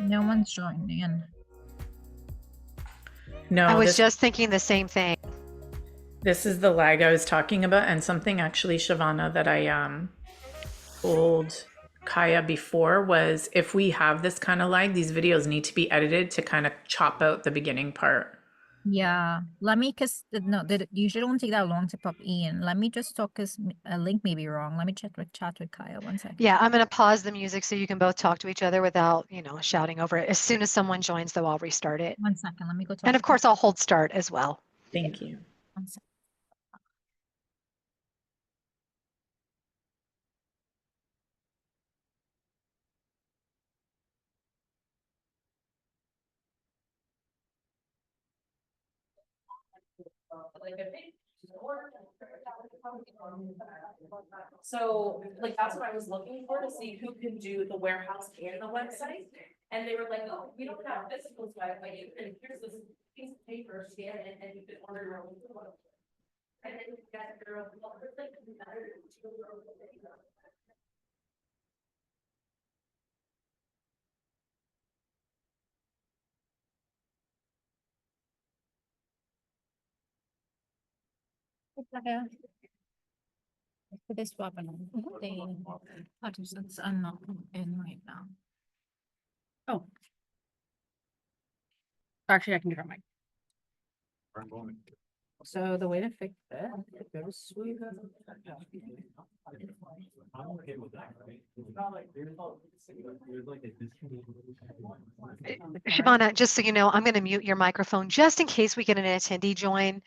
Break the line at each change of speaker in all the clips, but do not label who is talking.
No one's joining in.
No,
I was just thinking the same thing.
This is the lag I was talking about, and something actually, Shavana, that I told Kaya before was if we have this kind of lag, these videos need to be edited to kind of chop out the beginning part.
Yeah, let me, cause no, they usually don't take that long to pop in. Let me just talk, cause a link may be wrong. Let me chat with Kaya 1 second.
Yeah, I'm going to pause the music so you can both talk to each other without, shouting over it. As soon as someone joins, though, I'll restart it.
1 second, let me go talk.
And of course, I'll hold start as well.
Thank you.
1 second.
So that's what I was looking for, to see who can do the warehouse and the website. And they were like, oh, we don't have physical side, but you can, here's this piece of paper, scan it, and you can order your own food. And then you get your own.
For this webinar, the participants are not in right now. Oh. Actually, I can do it on mic. So the way to fix it, goes
Shabana, just so you know, I'm going to mute your microphone just in case we get an attendee join,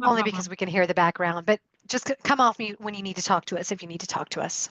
only because we can hear the background. But just come off mute when you need to talk to us, if you need to talk to us.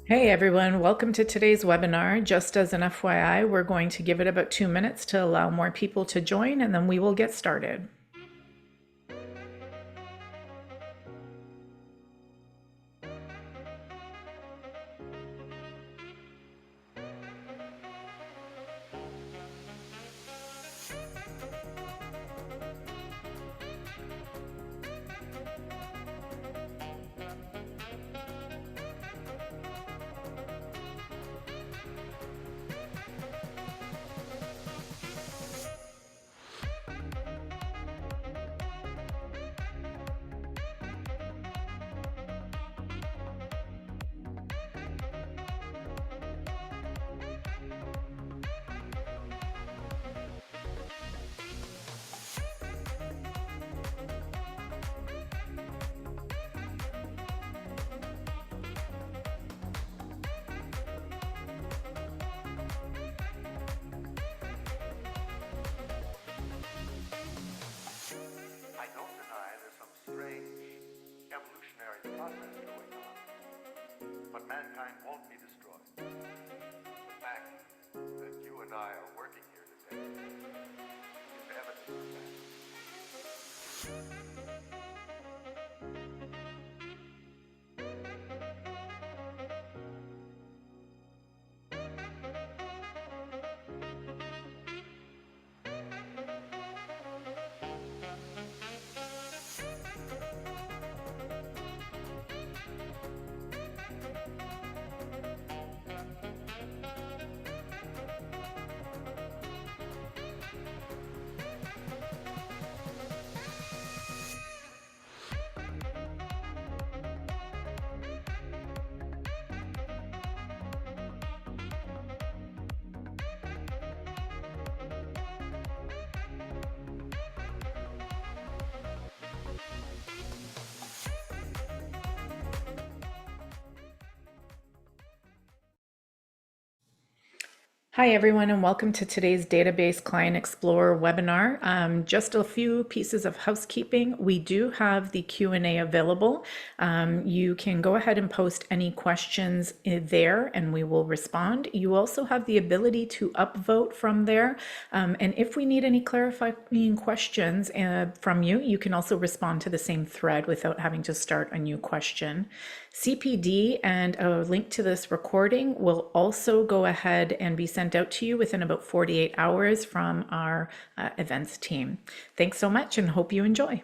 Hey everyone, welcome to today's webinar. Just as an FYI, we're going to give it about 2 minutes to allow more people to join, and then we will get started.
process going on. But mankind won't be destroyed. The fact that you and I are working here today is evidence of that.
Hi everyone, and welcome to today's Database Client Explorer webinar. Just a few pieces of housekeeping. We do have the Q&A available. You can go ahead and post any questions there and we will respond. You also have the ability to upvote from there. And if we need any clarifying questions from you, you can also respond to the same thread without having to start a new question. CPD and a link to this recording will also go ahead and be sent out to you within about 48 hours from our events team. Thanks so much and hope you enjoy.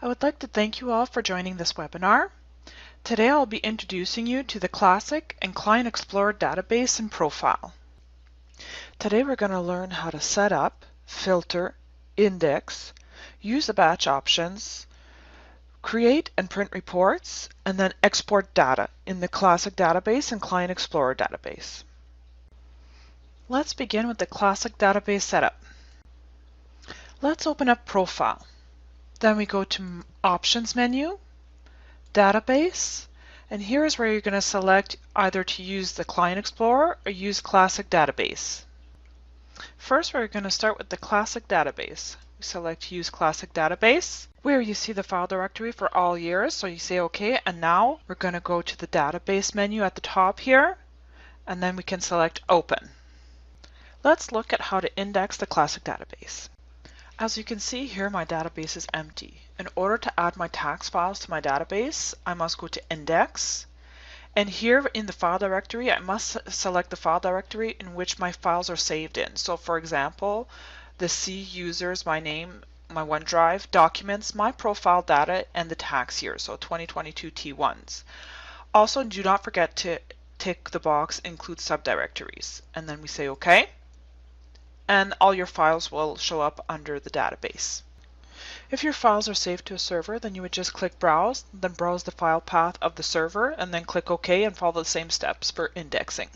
I would like to thank you all for joining this webinar. Today I'll be introducing you to the Classic and Client Explorer database and ProFile. Today we're going to learn how to set up, filter, index, use the batch options, create and print reports, and then export data in the Classic database and Client Explorer database. Let's begin with the Classic database setup. Let's open up ProFile. Then we go to Options menu, Database, and here is where you're going to select either to use the Client Explorer or use Classic database. First, we're going to start with the Classic database. We select Use Classic database, where you see the file directory for all years, so you say OK, and now we're going to go to the database menu at the top here, and then we can select Open. Let's look at how to index the Classic database. As you can see here, my database is empty. In order to add my tax files to my database, I must go to Index, and here in the file directory, I must select the file directory in which my files are saved in. So for example, the C users, my name, my OneDrive, documents, my profile data, and the tax year, so 2022 T1s. Also, do not forget to tick the box Include Subdirectories, and then we say OK, and all your files will show up under the database. If your files are saved to a server, then you would just click Browse, then browse the file path of the server, and then click OK and follow the same steps for indexing.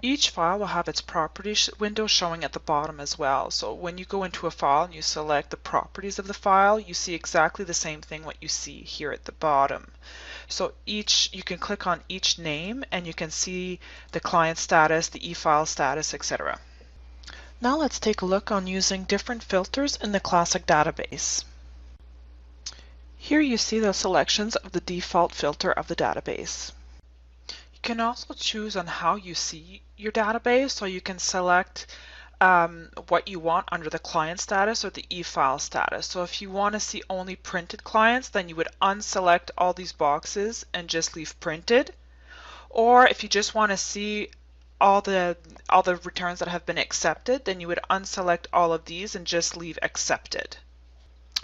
Each file will have its properties window showing at the bottom as well. So when you go into a file and you select the properties of the file, you see exactly the same thing what you see here at the bottom. So you can click on each name and you can see the client status, the e-file status, etc. Now let's take a look on using different filters in the Classic database. Here you see the selections of the default filter of the database. You can also choose on how you see your database, so you can select what you want under the client status or the e-file status. So if you want to see only printed clients, then you would unselect all these boxes and just leave printed. Or if you just want to see all the returns that have been accepted, then you would unselect all of these and just leave accepted.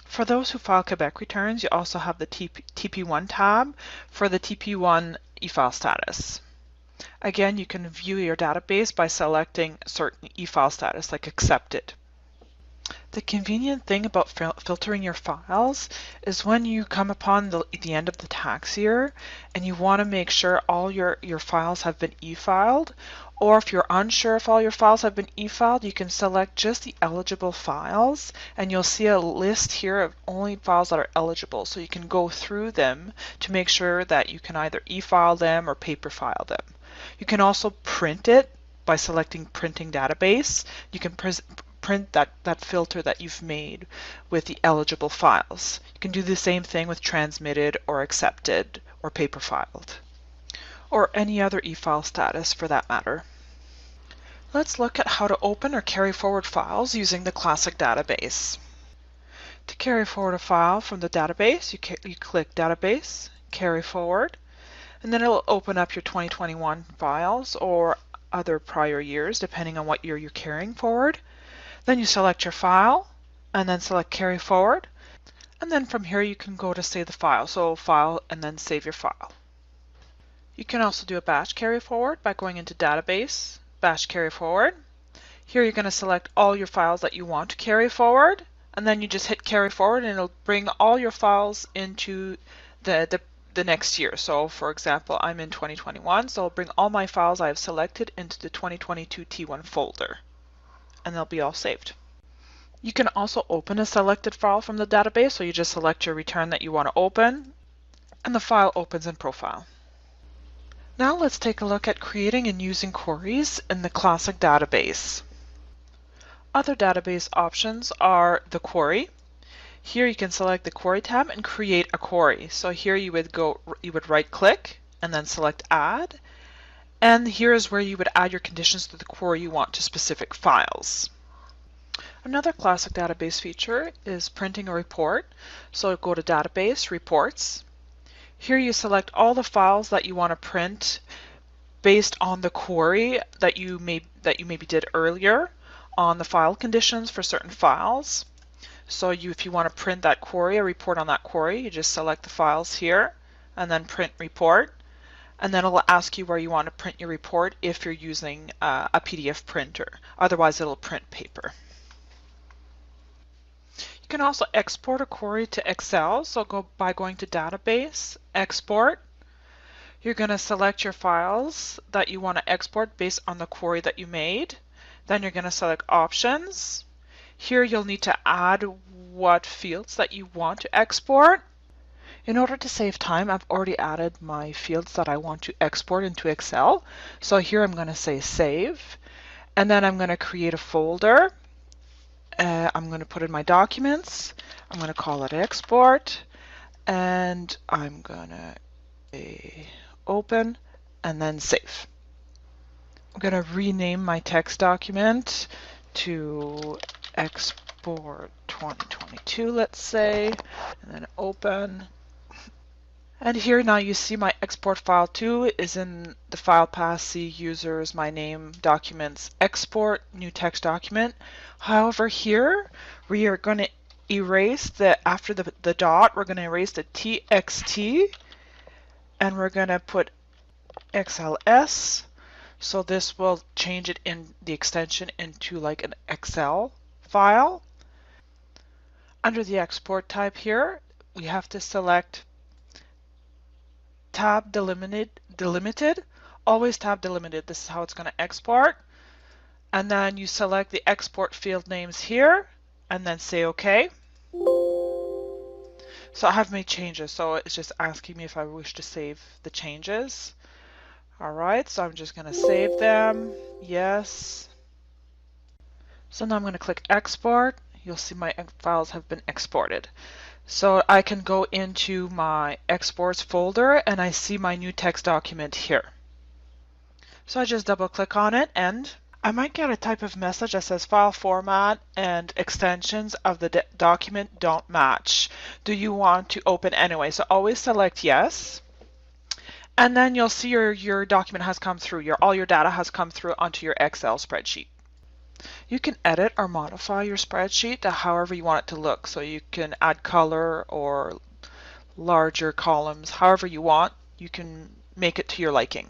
For those who file Quebec returns, you also have the TP1 tab for the TP1 e-file status. Again, you can view your database by selecting certain e-file status like accepted. The convenient thing about filtering your files is when you come upon the end of the tax year and you want to make sure all your files have been e-filed, or if you're unsure if all your files have been e-filed, you can select just the eligible files and you'll see a list here of only files that are eligible. So you can go through them to make sure that you can either e-file them or paper file them. You can also print it by selecting Printing Database. You can print that filter that you've made with the eligible files. You can do the same thing with transmitted or accepted or paper filed, or any other e-file status for that matter. Let's look at how to open or carry forward files using the classic database. To carry forward a file from the database, you click Database, Carry Forward, and then it'll open up your 2021 files or other prior years, depending on what year you're carrying forward. Then you select your file, and then select Carry Forward, and then from here you can go to save the file. So File, and then save your file. You can also do a batch carry forward by going into Database, Batch Carry Forward. Here you're going to select all your files that you want to carry forward, and then you just hit Carry Forward, and it'll bring all your files into the next year. So for example, I'm in 2021, so I'll bring all my files I have selected into the 2022 T1 folder, and they'll be all saved. You can also open a selected file from the database, so you just select your return that you want to open, and the file opens in ProFile. Now let's take a look at creating and using queries in the classic database. Other database options are the query. Here you can select the query tab and create a query. So here you would right click and then select add. And here is where you would add your conditions to the query you want to specific files. Another classic database feature is printing a report. So go to Database, Reports. Here you select all the files that you want to print based on the query that you maybe did earlier on the file conditions for certain files. So if you want to print that query, a report on that query, you just select the files here and then print report, and then it'll ask you where you want to print your report if you're using a PDF printer. Otherwise it'll print paper. You can also export a query to Excel, so go by going to Database, Export. You're going to select your files that you want to export based on the query that you made. Then you're going to select Options. Here you'll need to add what fields that you want to export. In order to save time, I've already added my fields that I want to export into Excel. So here I'm going to say Save, and then I'm going to create a folder. I'm going to put in my documents. I'm going to call it Export, and I'm going to say Open, and then Save. I'm going to rename my text document to Export 2022, let's say, and then Open. And here now you see my export file 2 is in the file path. See users, my name, documents, export, new text document. However, here we are going to erase after the dot, we're going to erase the txt, and we're going to put XLS. So this will change it in the extension into like an Excel file. Under the export type here, we have to select tab delimited, always tab delimited. This is how it's going to export. And then you select the export field names here and then say OK. So I have made changes, so it's just asking me if I wish to save the changes. Alright, so I'm just going to save them. Yes. So now I'm going to click Export. You'll see my files have been exported. So I can go into my exports folder and I see my new text document here. So I just double click on it, and I might get a type of message that says file format and extensions of the document don't match. Do you want to open anyway? So always select yes. And then you'll see your document has come through, all your data has come through onto your Excel spreadsheet. You can edit or modify your spreadsheet to however you want it to look. So you can add color or larger columns, however you want. You can make it to your liking.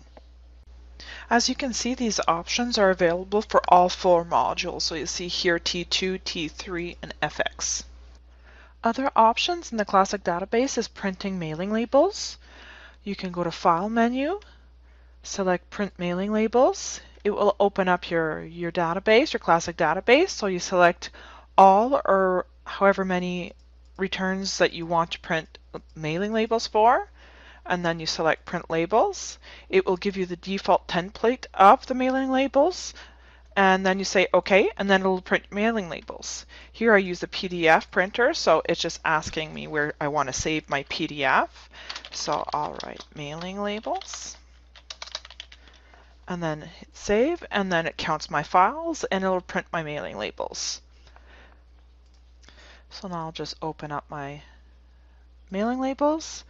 As you can see, these options are available for all 4 modules. So you see here T2, T3, and FX. Other options in the classic database is printing mailing labels. You can go to File menu, select Print Mailing Labels. It will open up your database, your classic database. So you select all or however many returns that you want to print mailing labels for, and then you select Print Labels. It will give you the default template of the mailing labels, and then you say OK, and then it'll print mailing labels. Here I use a PDF printer, so it's just asking me where I want to save my PDF. So I'll write mailing labels, and then hit save, and then it counts my files, and it'll print my mailing labels. So now I'll just open up my mailing labels,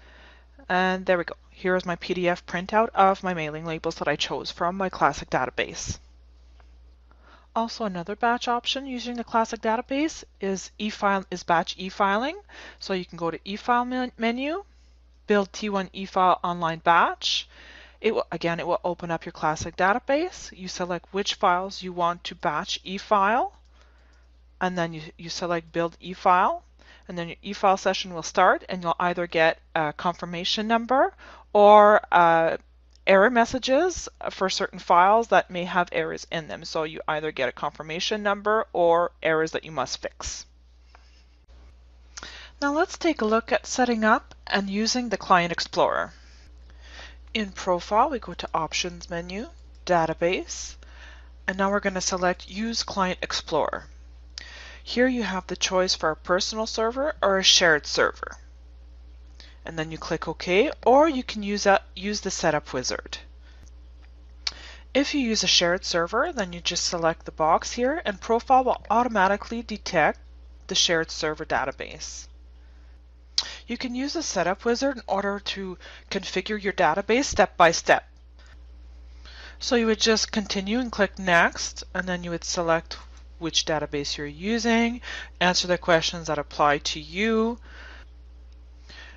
and there we go. Here is my PDF printout of my mailing labels that I chose from my Classic database. Also, another batch option using the Classic database is batch e-filing. So you can go to e-file menu, build T1 e-file online batch. It will open up your Classic database. You select which files you want to batch e-file, and then you select build e-file, and then your e-file session will start, and you'll either get a confirmation number or error messages for certain files that may have errors in them. So you either get a confirmation number or errors that you must fix. Now let's take a look at setting up and using the Client Explorer. In ProFile, we go to Options menu, Database, and now we're going to select Use Client Explorer. Here you have the choice for a personal server or a shared server. And then you click OK, or you can use the Setup Wizard. If you use a shared server, then you just select the box here, and ProFile will automatically detect the shared server database. You can use the Setup Wizard in order to configure your database step by step. So you would just continue and click Next, and then you would select which database you're using, answer the questions that apply to you,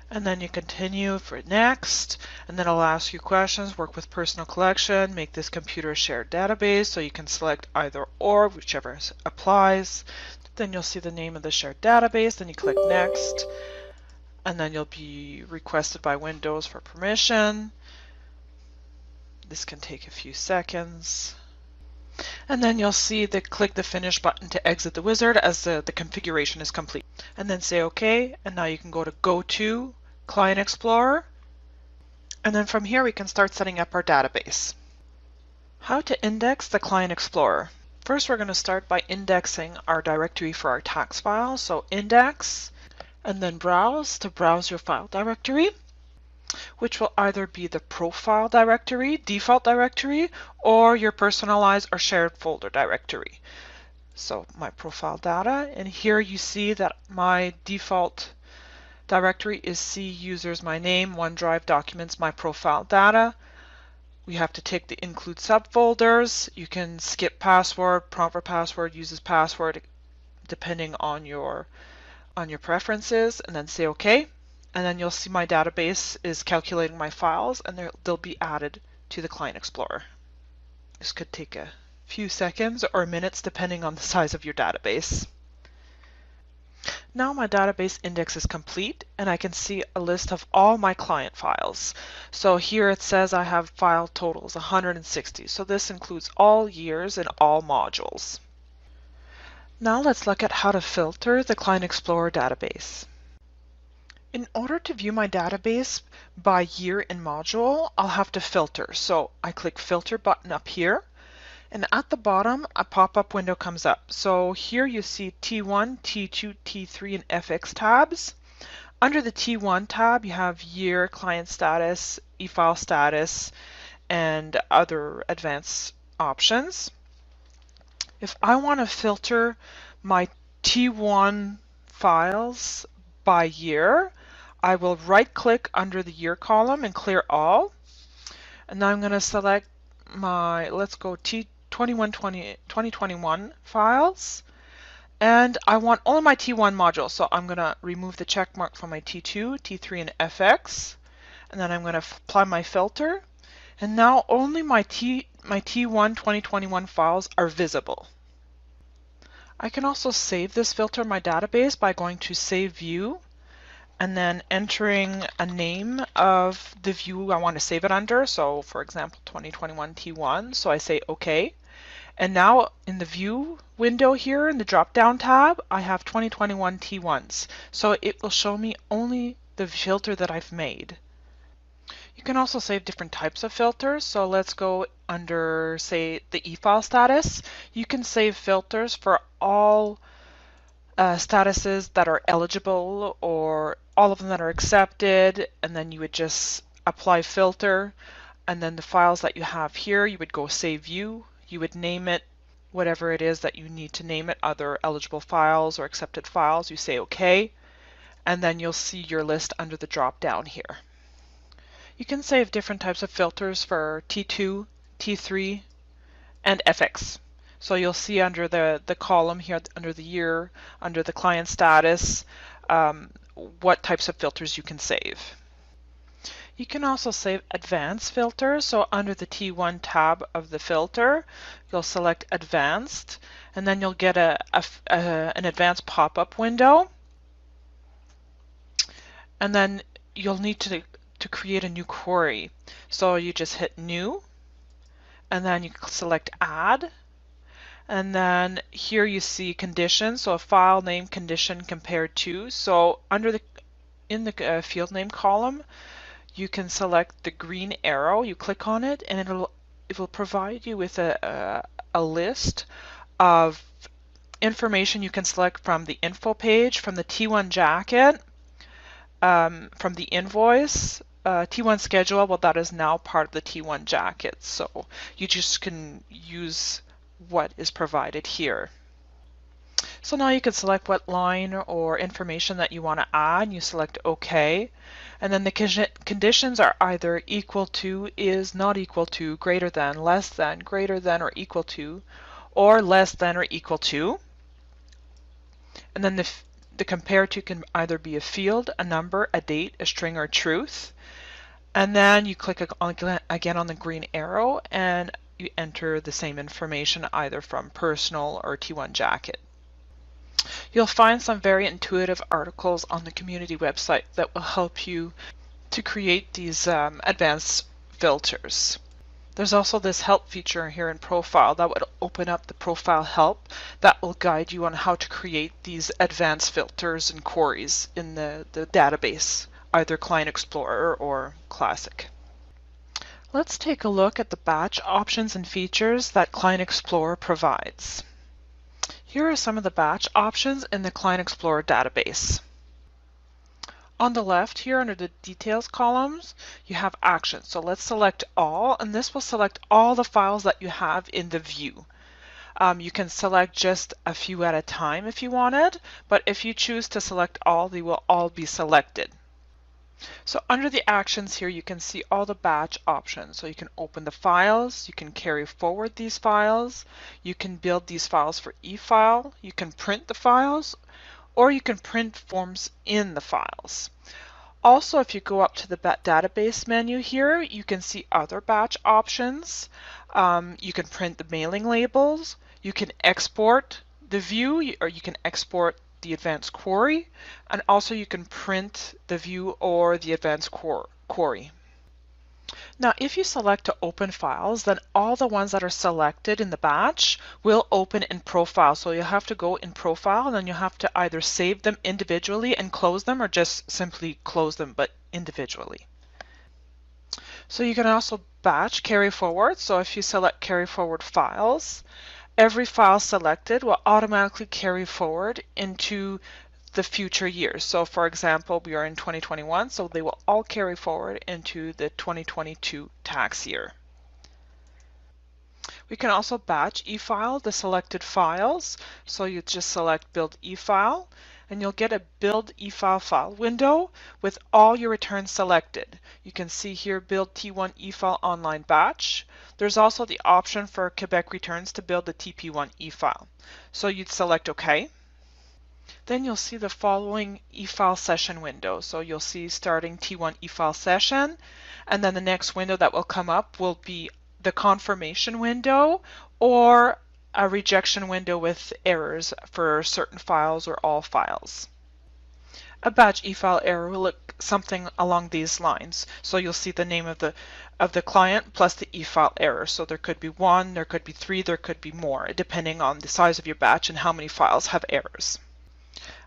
and then you continue for next, and then it'll ask you questions, work with personal collection, make this computer a shared database, so you can select either or, whichever applies. Then you'll see the name of the shared database, then you click next, and then you'll be requested by Windows for permission. This can take a few seconds. And then you'll see click the Finish button to exit the wizard as the configuration is complete. And then say OK, and now you can go to Client Explorer. And then from here we can start setting up our database. How to index the Client Explorer. First we're going to start by indexing our directory for our tax file. So Index, and then Browse to browse your file directory, which will either be the ProFile directory, default directory, or your personalized or shared folder directory. So my profile data, and here you see that my default directory is C users, my name, OneDrive documents, my profile data. We have to take the include subfolders. You can skip password, prompt for password, uses password, depending on your preferences, and then say OK. And then you'll see my database is calculating my files, and they'll be added to the Client Explorer. This could take a few seconds or minutes depending on the size of your database. Now my database index is complete, and I can see a list of all my client files. So here it says I have file totals 160. So this includes all years and all modules. Now let's look at how to filter the Client Explorer database. In order to view my database by year and module, I'll have to filter. So I click Filter button up here, and at the bottom a pop-up window comes up. So here you see T1, T2, T3, and FX tabs. Under the T1 tab you have year, client status, e-file status, and other advanced options. If I want to filter my T1 files by year, I will right-click under the year column and clear all. And now I'm going to select my, let's go 2021 files. And I want only my T1 module, so I'm going to remove the check mark from my T2, T3, and FX. And then I'm going to apply my filter. And now only my T1 2021 files are visible. I can also save this filter in my database by going to Save View, and then entering a name of the view I want to save it under. So for example, 2021 T1. So I say OK. And now in the view window here in the drop down tab, I have 2021 T1s. So it will show me only the filter that I've made. You can also save different types of filters. So let's go under, say, the e-file status. You can save filters for all statuses that are eligible or all of them that are accepted, and then you would just apply filter, and then the files that you have here, you would go save view, you would name it whatever it is that you need to name it, other eligible files or accepted files, you say OK, and then you'll see your list under the drop down here. You can save different types of filters for T2, T3, and FX. So you'll see under the column here, under the year, under the client status, what types of filters you can save. You can also save advanced filters. So under the T1 tab of the filter, you'll select advanced, and then you'll get an advanced pop-up window. And then you'll need to create a new query. So you just hit new, and then you select add. And then here you see conditions, so a file name condition compared to. So in the field name column, you can select the green arrow. You click on it, and it will provide you with a list of information you can select from the info page, from the T1 jacket, from the invoice, T1 schedule. Well, that is now part of the T1 jacket, so you just can use what is provided here. So now you can select what line or information that you want to add. You select OK, and then the conditions are either equal to, is, not equal to, greater than, less than, greater than or equal to, or less than or equal to. And then the compare to can either be a field, a number, a date, a string, or truth. And then you click again on the green arrow, and you enter the same information either from personal or T1 jacket. You'll find some very intuitive articles on the community website that will help you to create these advanced filters. There's also this help feature here in ProFile that would open up the ProFile help that will guide you on how to create these advanced filters and queries in the database, either Client Explorer or Classic. Let's take a look at the batch options and features that Client Explorer provides. Here are some of the batch options in the Client Explorer database. On the left here under the details columns, you have actions. So let's select all, and this will select all the files that you have in the view. You can select just a few at a time if you wanted, but if you choose to select all, they will all be selected. So under the actions here, you can see all the batch options. So you can open the files, you can carry forward these files, you can build these files for e-file, you can print the files, or you can print forms in the files. Also, if you go up to the database menu here, you can see other batch options. You can print the mailing labels, you can export the view, or you can export the advanced query, and also you can print the view or the advanced query. Now, if you select to open files, then all the ones that are selected in the batch will open in ProFile. So you'll have to go in ProFile, and then you'll have to either save them individually and close them, or just simply close them, but individually. So you can also batch carry forward. So if you select carry forward files, every file selected will automatically carry forward into the future years. So for example, we are in 2021, so they will all carry forward into the 2022 tax year. We can also batch e-file the selected files. So you just select build e-file, and you'll get a build e-file file window with all your returns selected. You can see here build T1 e-file online batch. There's also the option for Quebec returns to build the TP1 e-file. So you'd select OK. Then you'll see the following e-file session window. So you'll see starting T1 e-file session, and then the next window that will come up will be the confirmation window or a rejection window with errors for certain files or all files. A batch e-file error will look something along these lines. So you'll see the name of the client plus the e-file error. So there could be 1, there could be 3, there could be more, depending on the size of your batch and how many files have errors.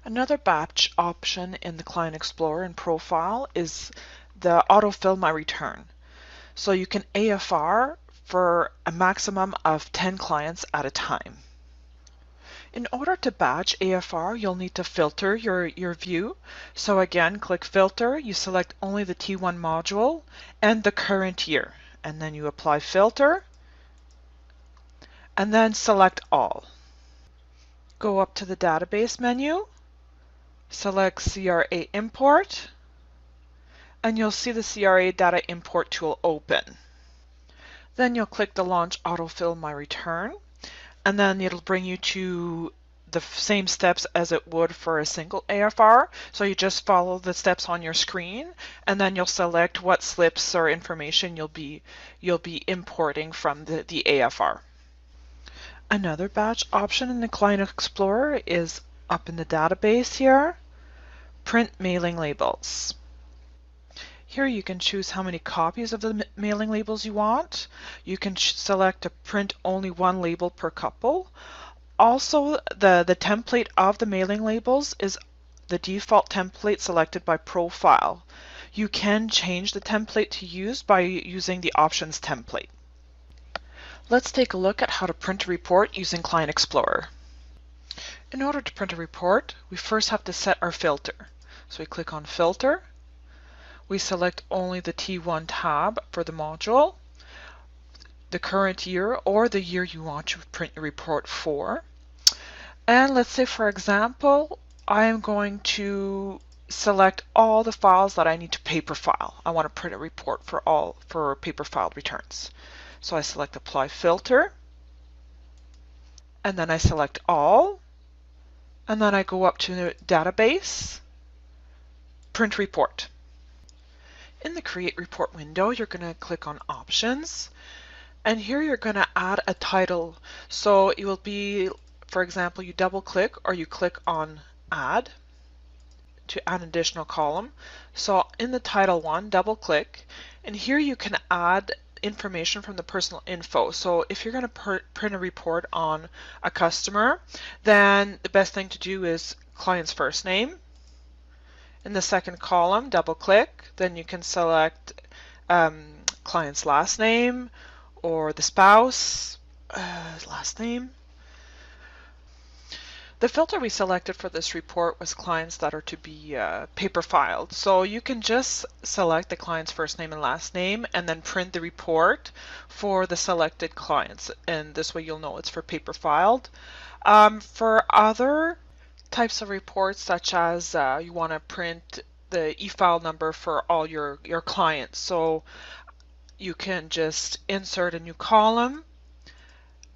Another batch option in the Client Explorer and ProFile is the autofill my return. So you can AFR for a maximum of 10 clients at a time. In order to batch AFR, you'll need to filter your view. So again, click Filter, you select only the T1 module and the current year, and then you apply Filter, and then select All. Go up to the Database menu, select CRA Import, and you'll see the CRA Data Import tool open. Then you'll click the Launch Autofill My Return, and then it'll bring you to the same steps as it would for a single AFR. So you just follow the steps on your screen, and then you'll select what slips or information you'll be importing from the AFR. Another batch option in the Client Explorer is up in the database here, Print Mailing Labels. Here you can choose how many copies of the mailing labels you want. You can select to print only one label per couple. Also, the template of the mailing labels is the default template selected by ProFile. You can change the template to use by using the Options template. Let's take a look at how to print a report using Client Explorer. In order to print a report, we first have to set our filter. So we click on Filter. We select only the T1 tab for the module, the current year or the year you want to print your report for. And let's say, for example, I am going to select all the files that I need to paper file. I want to print a report for paper filed returns. So I select Apply Filter, and then I select All, and then I go up to the Database, Print Report. In the Create Report window, you're going to click on Options, and here you're going to add a title. So it will be, for example, you double click or you click on Add to add an additional column. So in the title one, double click, and here you can add information from the personal info. So if you're going to print a report on a customer, then the best thing to do is client's first name. In the second column, double click, then you can select client's last name or the spouse last name. The filter we selected for this report was clients that are to be paper filed. So you can just select the client's first name and last name and then print the report for the selected clients. And this way you'll know it's for paper filed. For other types of reports, such as you want to print the e-file number for all your clients. So you can just insert a new column,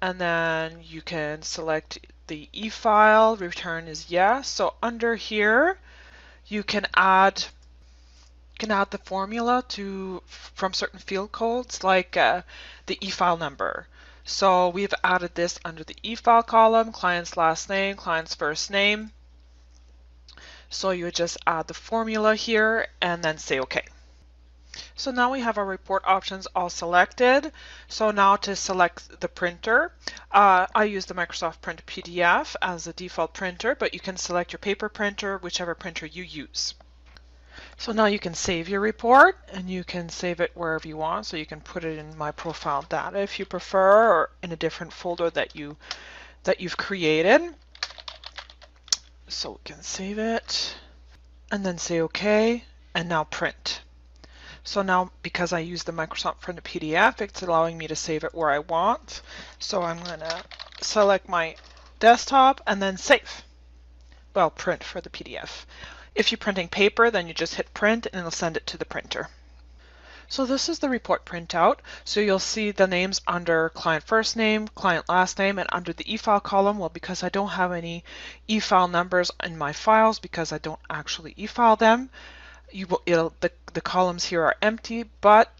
and then you can select the e-file, return is yes. So under here, you can add the formula from certain field codes, like the e-file number. So we've added this under the e-file column, client's last name, client's first name. So you would just add the formula here and then say OK. So now we have our report options all selected. So now to select the printer, I use the Microsoft Print PDF as a default printer, but you can select your paper printer, whichever printer you use. So now you can save your report, and you can save it wherever you want. So you can put it in My ProFile Data if you prefer, or in a different folder that you've created. So we can save it and then say OK, and now print. So now, because I use the Microsoft Print PDF, it's allowing me to save it where I want. So I'm going to select my desktop and then save. Well, print for the PDF. If you're printing paper, then you just hit print and it'll send it to the printer. So this is the report printout. So you'll see the names under client first name, client last name, and under the e-file column, well, because I don't have any e-file numbers in my files because I don't actually e-file them, the columns here are empty, but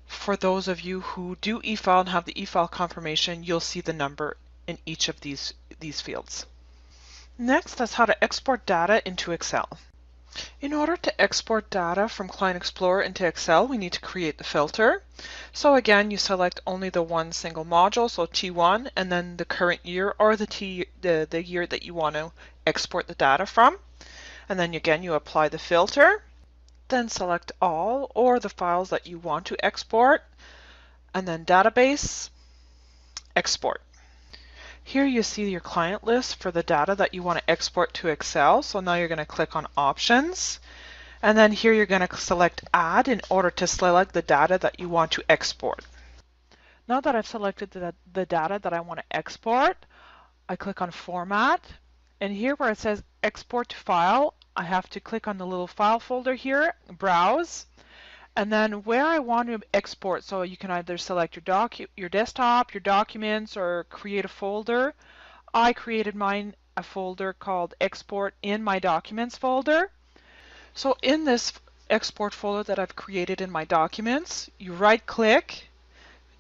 for those of you who do e-file and have the e-file confirmation, you'll see the number in each of these fields. Next, that's how to export data into Excel. In order to export data from Client Explorer into Excel, we need to create the filter. So again, you select only the one single module, so T1, and then the current year or the year that you want to export the data from. And then again, you apply the filter. then select all or the files that you want to export, and then database, export. Here you see your client list for the data that you want to export to Excel. So now you're going to click on options, and then here you're going to select add in order to select the data that you want to export. Now that I've selected the data that I want to export, I click on format, and here where it says export to file, I have to click on the little file folder here, browse, and then where I want to export. So you can either select your desktop, your documents, or create a folder. I created mine a folder called export in my documents folder. So in this export folder that I've created in my documents, you right click,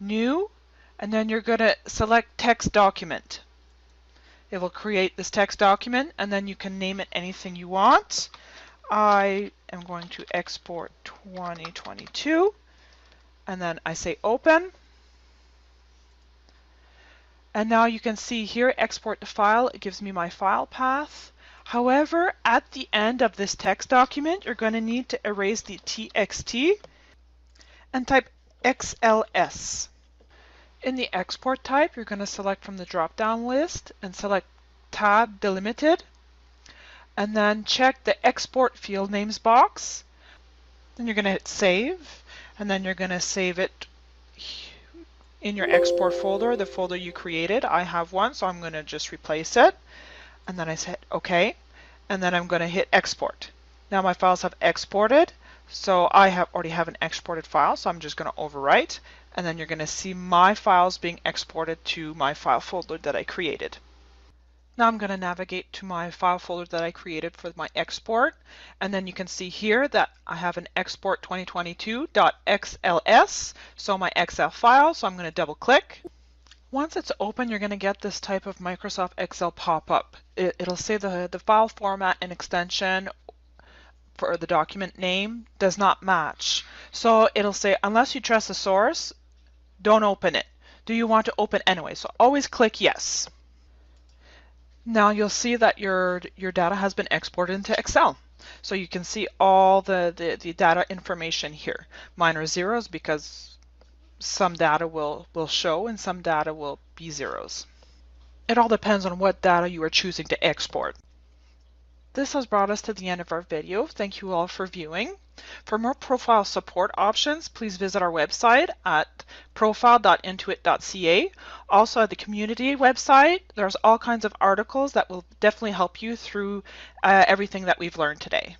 new, and then you're going to select text document. It will create this text document, and then you can name it anything you want. I am going to export 2022, and then I say open. And now you can see here, export to file, it gives me my file path. However, at the end of this text document, you're going to need to erase the TXT and type XLS. In the export type, you're going to select from the drop-down list and select tab delimited, and then check the export field names box. Then you're going to hit save, and then you're going to save it in your export folder, the folder you created. I have one, so I'm going to just replace it. And then I said OK, and then I'm going to hit export. Now my files have exported, so I already have an exported file, so I'm just going to overwrite, and then you're going to see my files being exported to my file folder that I created. Now I'm going to navigate to my file folder that I created for my export, and then you can see here that I have an export 2022.xls, so my Excel file, so I'm going to double click. Once it's open, you're going to get this type of Microsoft Excel pop-up. It'll say the file format and extension for the document name does not match. So it'll say, unless you trust the source, don't open it. Do you want to open anyway? So always click yes. Now you'll see that your data has been exported into Excel. So you can see all the data information here. Mine are zeros because some data will show and some data will be zeros. It all depends on what data you are choosing to export. This has brought us to the end of our video. Thank you all for viewing. For more profile support options, please visit our website at profile.intuit.ca. Also at the community website, there's all kinds of articles that will definitely help you through everything that we've learned today.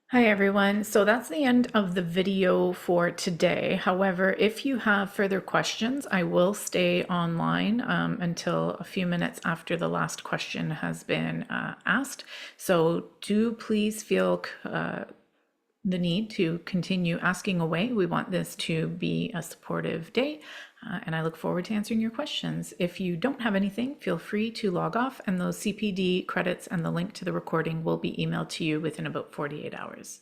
Hi everyone. So that's the end of the video for today. However, if you have further questions, I will stay online until a few minutes after the last question has been asked. So do please feel the need to continue asking away. We want this to be a supportive day, and I look forward to answering your questions. If you don't have anything, feel free to log off, and those CPD credits and the link to the recording will be emailed to you within about 48 hours.